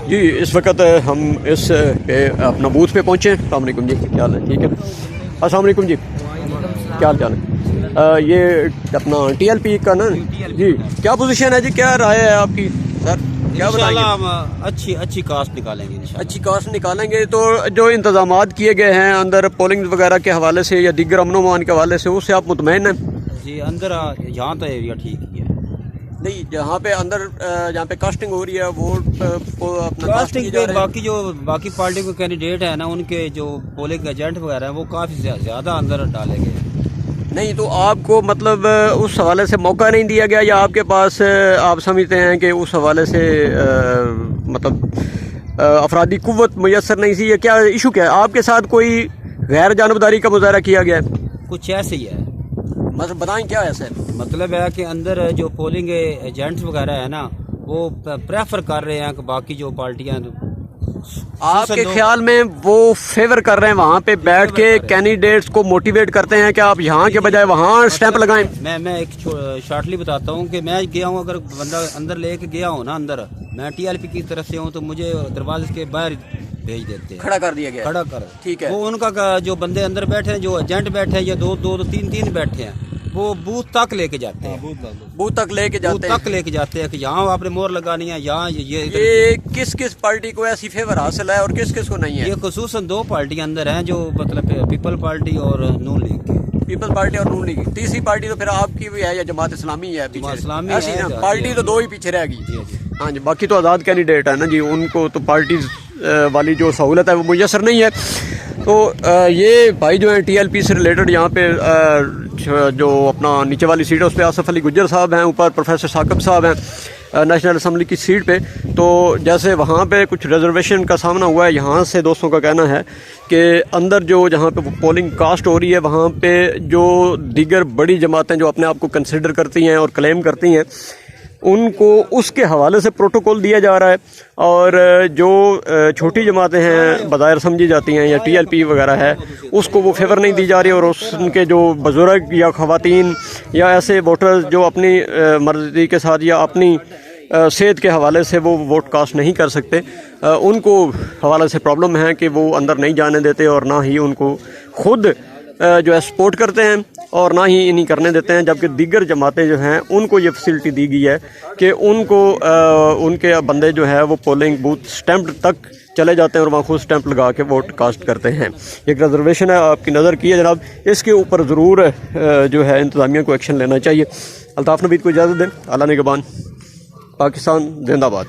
جی اس وقت ہم اس اپنا بوتھ پہ پہنچے ہیں. السلام علیکم جی، کیا حال ہے؟ ٹھیک ہے. السلام علیکم جی، کیا حال چال ہے؟ یہ اپنا ٹی ایل پی کا نا جی، کیا پوزیشن ہے جی، کیا رائے ہے آپ کی سر؟ کیا بتائیں گے؟ ہم اچھی کاسٹ نکالیں گے انشاءاللہ. اچھی کاسٹ نکالیں گے. تو جو انتظامات کیے گئے ہیں اندر پولنگ وغیرہ کے حوالے سے یا دیگر امن و امان کے حوالے سے، اس سے آپ مطمئن ہیں؟ جی اندر یہاں تو ایریا ٹھیک ہی ہے. نہیں، جہاں پہ اندر جہاں پہ کاسٹنگ ہو رہی ہے وہ اپنا کاسٹنگ پہ باقی پارٹی کے کینڈیڈیٹ ہیں نا، ان کے جو پولنگ ایجنٹ وغیرہ ہیں وہ کافی زیادہ اندر ڈالے گئے. نہیں تو آپ کو مطلب اس حوالے سے موقع نہیں دیا گیا، یا آپ کے پاس آپ سمجھتے ہیں کہ اس حوالے سے مطلب افرادی قوت میسر نہیں سی، یا کیا ایشو کیا ہے؟ آپ کے ساتھ کوئی غیر جانبداری کا مظاہرہ کیا گیا ہے؟ کچھ ایسے ہی ہے. مطلب بتائیں کیا ہے سر؟ مطلب ہے کہ اندر جو پولنگ ایجنٹس وغیرہ ہیں نا، وہ پریفر کر رہے ہیں کہ باقی جو پارٹیاں. آپ کے خیال میں وہ فیور کر رہے ہیں وہاں پہ بیٹھ کے کینڈیڈیٹس کو موٹیویٹ کرتے ہیں کہ آپ یہاں کے بجائے وہاں اسٹیمپ لگائیں؟ میں ایک شارٹلی بتاتا ہوں کہ میں گیا ہوں، اگر بندہ اندر لے کے گیا ہوں نا، اندر میں ٹی ایل پی کی طرف سے ہوں تو مجھے دروازے کے باہر بھیج دیتے ہیں، کھڑا کر دیا گیا. کھڑا کر. ٹھیک ہے. وہ ان کا جو بندے اندر بیٹھے ہیں، جو ایجنٹ بیٹھے ہیں یا دو تین بیٹھے ہیں، وہ بوتھ تک لے کے جاتے ہیں. بوتھ تک لے کے جاتے ہیں کہ یہاں آپ نے مور لگانی ہے، یہاں یہ کس پارٹی کو ایسی فیور حاصل ہے اور کس کو نہیں ہے؟ یہ خصوصاً دو پارٹیاں اندر ہیں، جو مطلب پیپل پارٹی اور نون لیگ کی. پیپل پارٹی اور نون لیگ. تیسری پارٹی تو پھر آپ کی بھی ہے یا جماعت اسلامی ہے؟ جماعت اسلامی ایسی ہے. نا پارٹی تو دو ہی پیچھے رہ گئی. جی. ہاں جی، باقی تو آزاد کینڈیڈیٹ ہے نا جی، ان کو تو پارٹیز والی جو سہولت ہے وہ میسر نہیں ہے. تو یہ بھائی جو ہیں ٹی ایل پی سے ریلیٹڈ یہاں پہ جو اپنا نیچے والی سیٹ ہے اس پہ آصف علی گجر صاحب ہیں، اوپر پروفیسر ثاقب صاحب ہیں نیشنل اسمبلی کی سیٹ پہ. تو جیسے وہاں پہ کچھ ریزرویشن کا سامنا ہوا ہے، یہاں سے دوستوں کا کہنا ہے کہ اندر جہاں پہ پولنگ کاسٹ ہو رہی ہے وہاں پہ جو دیگر بڑی جماعتیں جو اپنے آپ کو کنسیڈر کرتی ہیں اور کلیم کرتی ہیں، ان کو اس کے حوالے سے پروٹوکول دیا جا رہا ہے، اور جو چھوٹی جماعتیں ہیں بظاہر سمجھی جاتی ہیں یا ٹی ایل پی وغیرہ ہے، اس کو وہ فیور نہیں دی جا رہی، اور ان کے جو بزرگ یا خواتین یا ایسے ووٹرز جو اپنی مرضی کے ساتھ یا اپنی صحت کے حوالے سے وہ ووٹ کاسٹ نہیں کر سکتے، ان کو حوالے سے پرابلم ہے کہ وہ اندر نہیں جانے دیتے، اور نہ ہی ان کو خود جو ہے سپورٹ کرتے ہیں اور نہ ہی انہیں کرنے دیتے ہیں. جبکہ دیگر جماعتیں جو ہیں ان کو یہ فیسلٹی دی گئی ہے کہ ان کو ان کے بندے جو ہے وہ پولنگ بوتھ اسٹیمپ تک چلے جاتے ہیں اور وہاں خود اسٹیمپ لگا کے ووٹ کاسٹ کرتے ہیں. ایک ریزرویشن ہے، آپ کی نظر کی ہے جناب، اس کے اوپر ضرور جو ہے انتظامیہ کو ایکشن لینا چاہیے. الطاف نوید کو اجازت دیں. اعلیٰ نگہبان، پاکستان زندہ باد.